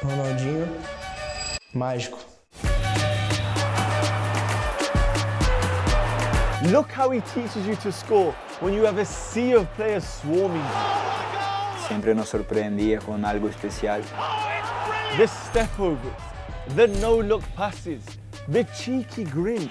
Ronaldinho, mágico. Look how he teaches you to score when you have a sea of players swarming you. Siempre nos sorprendía con algo especial. The step overs, the no-look passes, the cheeky grin.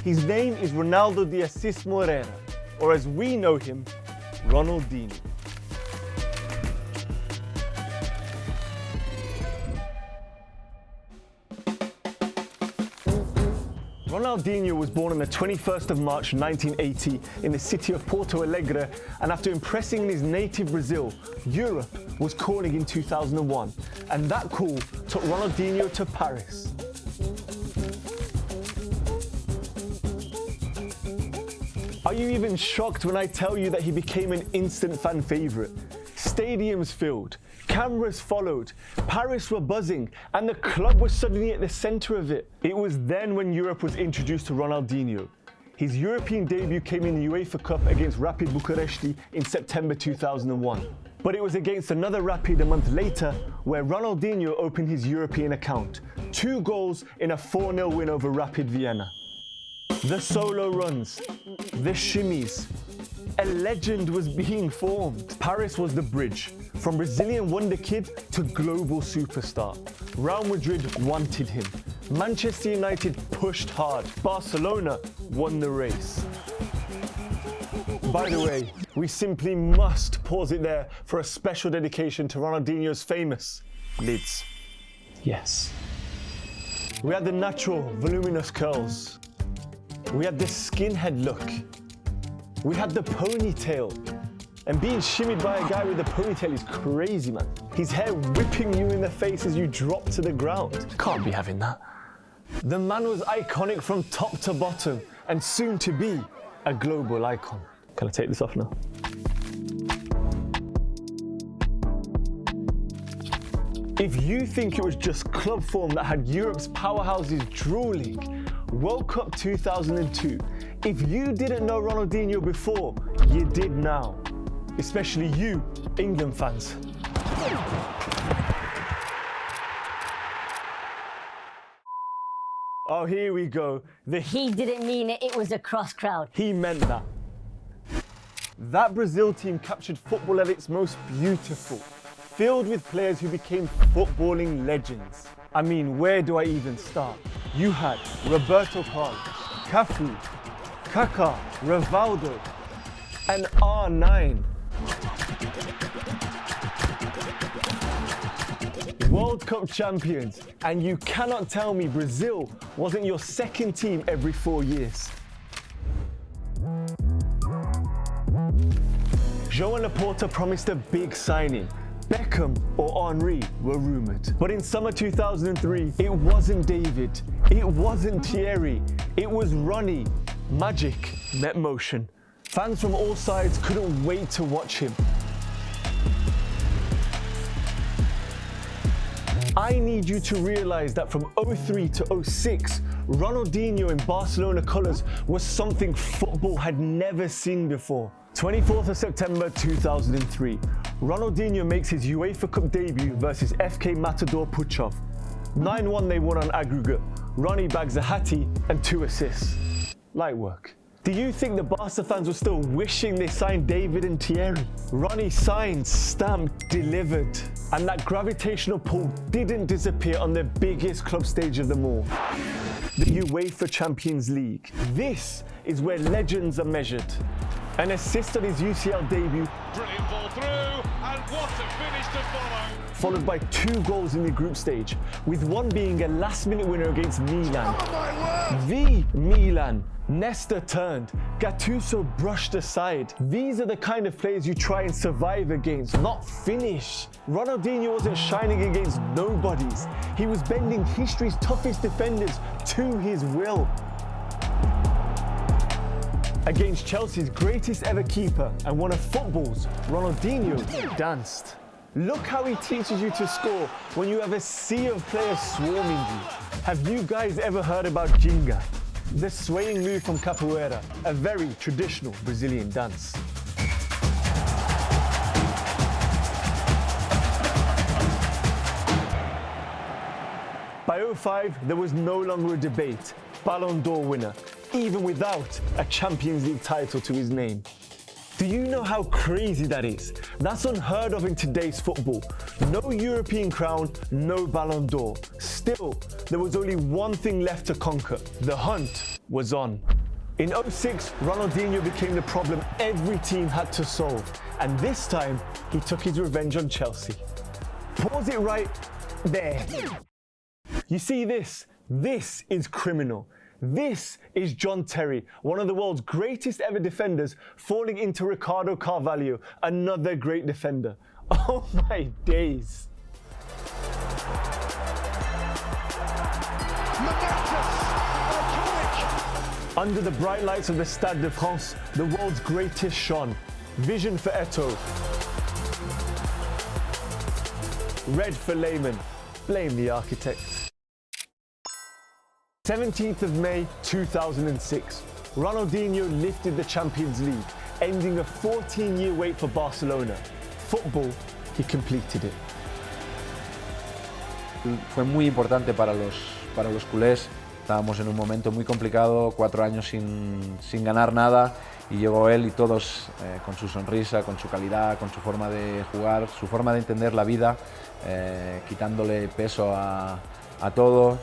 His name is Ronaldo the Assist Morera, or as we know him, Ronaldinho. Ronaldinho was born on the 21st of March 1980 in the city of Porto Alegre, and after impressing in his native Brazil, Europe was calling in 2001, and that call took Ronaldinho to Paris. Are you even shocked when I tell you that he became an instant fan favourite? Stadiums filled, cameras followed, Paris were buzzing, and the club was suddenly at the centre of it. It was then when Europe was introduced to Ronaldinho. His European debut came in the UEFA Cup against Rapid Bucharesti in September 2001. But it was against another Rapid a month later where Ronaldinho opened his European account. 2 goals in a 4-0 win over Rapid Vienna. The solo runs, the shimmies. A legend was being formed. Paris was the bridge, from Brazilian wonder kid to global superstar. Real Madrid wanted him. Manchester United pushed hard. Barcelona won the race. By the way, we simply must pause it there for a special dedication to Ronaldinho's famous lids. Yes. We had the natural, voluminous curls. We had the skinhead look. We had the ponytail. And being shimmied by a guy with a ponytail is crazy, man. His hair whipping you in the face as you drop to the ground. Can't be having that. The man was iconic from top to bottom and soon to be a global icon. Can I take this off now? If you think it was just club form that had Europe's powerhouses drooling, World Cup 2002, if you didn't know Ronaldinho before, you did now. Especially you, England fans. Oh, here we go. He didn't mean it, it was a cross crowd. He meant that. That Brazil team captured football at its most beautiful, filled with players who became footballing legends. I mean, where do I even start? You had Roberto Carlos, Cafu, Kaká, Rivaldo, and R9. World Cup champions, and you cannot tell me Brazil wasn't your second team every 4 years. João Laporta promised a big signing. Beckham or Henry were rumoured. But in summer 2003, it wasn't David, it wasn't Thierry, it was Ronnie. Magic met motion. Fans from all sides couldn't wait to watch him. I need you to realise that from 03 to 06, Ronaldinho in Barcelona colours was something football had never seen before. 24th of September 2003, Ronaldinho makes his UEFA Cup debut versus FK Matador Puchov. 9-1 they won on aggregate. Ronnie bags a hattie and 2 assists. Light work. Do you think the Barca fans were still wishing they signed David and Thierry? Ronnie signed, stamped, delivered. And that gravitational pull didn't disappear on the biggest club stage of them all. The UEFA Champions League. This is where legends are measured. An assist on his UCL debut. Brilliant ball through, and what a finish to follow. Followed by 2 goals in the group stage, with one being a last-minute winner against Milan. Oh The Milan. Nesta turned, Gattuso brushed aside. These are the kind of players you try and survive against, not finish. Ronaldinho wasn't shining against nobodies. He was bending history's toughest defenders to his will. Against Chelsea's greatest ever keeper and one of football's, Ronaldinho danced. Look how he teaches you to score when you have a sea of players swarming you. Have you guys ever heard about Ginga? The swaying move from capoeira, a very traditional Brazilian dance. By 2005, there was no longer a debate. Ballon d'Or winner, even without a Champions League title to his name. Do you know how crazy that is? That's unheard of in today's football. No European crown, no Ballon d'Or. Still, there was only one thing left to conquer. The hunt was on. In 2006, Ronaldinho became the problem every team had to solve. And this time, he took his revenge on Chelsea. Pause it right there. You see this? This is criminal. This is John Terry, one of the world's greatest ever defenders, falling into Ricardo Carvalho, another great defender. Oh my days. Under the bright lights of the Stade de France, the world's greatest shone. Vision for Eto'o. Red for layman. Blame the architect. 17th of May 2006, Ronaldinho lifted the Champions League, ending a 14-year wait for Barcelona. Football, he completed it. Fue muy importante para los culés. Estábamos en un momento muy complicado, 4 años sin ganar nada, y llegó él y todos con su sonrisa, con su calidad, con su forma de jugar, su forma de entender la vida, quitándole peso a todo.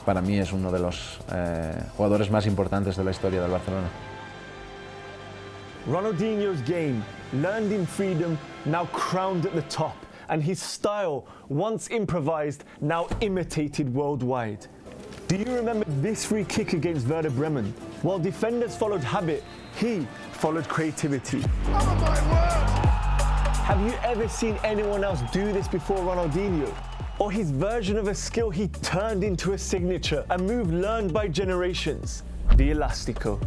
Para mí es uno de los jugadores más importantes de la historia del Barcelona. Ronaldinho's game, learned in freedom, now crowned at the top, and his style, once improvised, now imitated worldwide. Do you remember this free kick against Werder Bremen? While defenders followed habit, he followed creativity. Oh my word! Have you ever seen anyone else do this before Ronaldinho? Or his version of a skill he turned into a signature, a move learned by generations? The Elastico.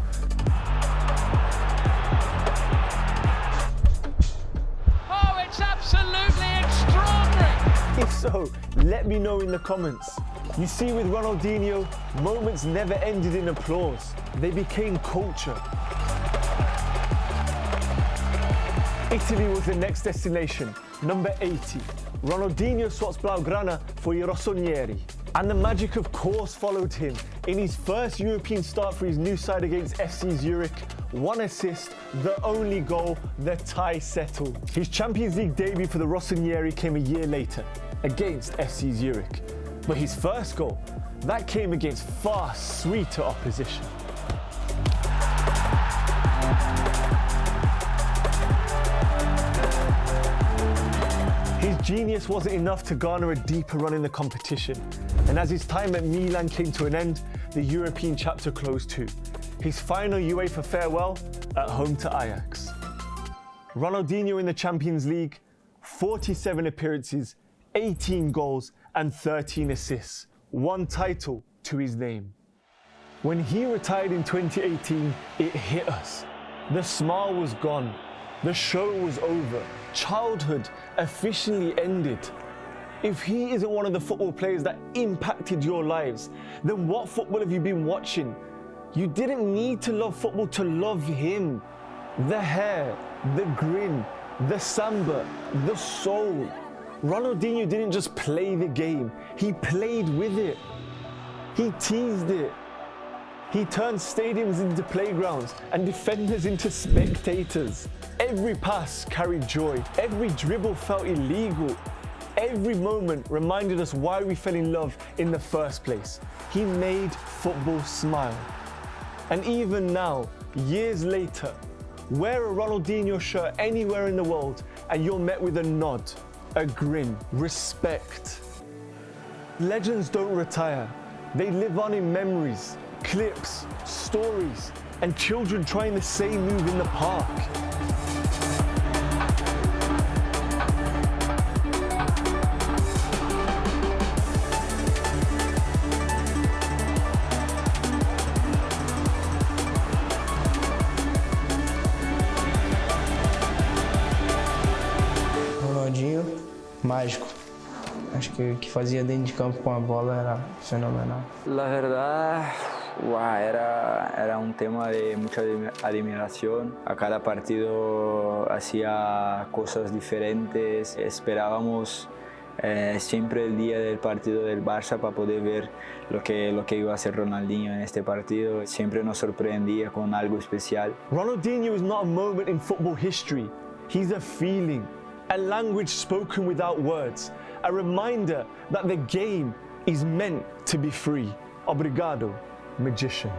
Oh, it's absolutely extraordinary! If so, let me know in the comments. You see, with Ronaldinho, moments never ended in applause. They became culture. Italy was the next destination, number 80. Ronaldinho swaps Blaugrana for I Rossoneri. And the magic, of course, followed him. In his first European start for his new side against FC Zurich, 1 assist, the only goal, the tie settled. His Champions League debut for the Rossoneri came a year later, against FC Zurich. But his first goal, that came against far sweeter opposition. His genius wasn't enough to garner a deeper run in the competition, and as his time at Milan came to an end, the European chapter closed too. His final UEFA farewell at home to Ajax. Ronaldinho in the Champions League, 47 appearances, 18 goals and 13 assists, 1 title to his name. When he retired in 2018, it hit us. The smile was gone. The show was over. Childhood officially ended. If he isn't one of the football players that impacted your lives, then what football have you been watching? You didn't need to love football to love him. The hair, the grin, the samba, the soul. Ronaldinho didn't just play the game, he played with it. He teased it. He turned stadiums into playgrounds and defenders into spectators. Every pass carried joy. Every dribble felt illegal. Every moment reminded us why we fell in love in the first place. He made football smile. And even now, years later, wear a Ronaldinho shirt anywhere in the world and you're met with a nod, a grin, respect. Legends don't retire. They live on in memories, clips, stories, and children trying the same move in the park. Ronaldinho, mágico. Acho que o que fazia dentro de campo com a bola era fenomenal. La verdad, era un tema de mucha admiración. A cada partido hacía cosas diferentes. Esperábamos siempre el día del partido del Barça para poder ver lo que iba a hacer Ronaldinho en este partido. Siempre nos sorprendía con algo especial. Ronaldinho is not a moment in football history. He's a feeling, a language spoken without words, a reminder that the game is meant to be free. Obrigado, magician.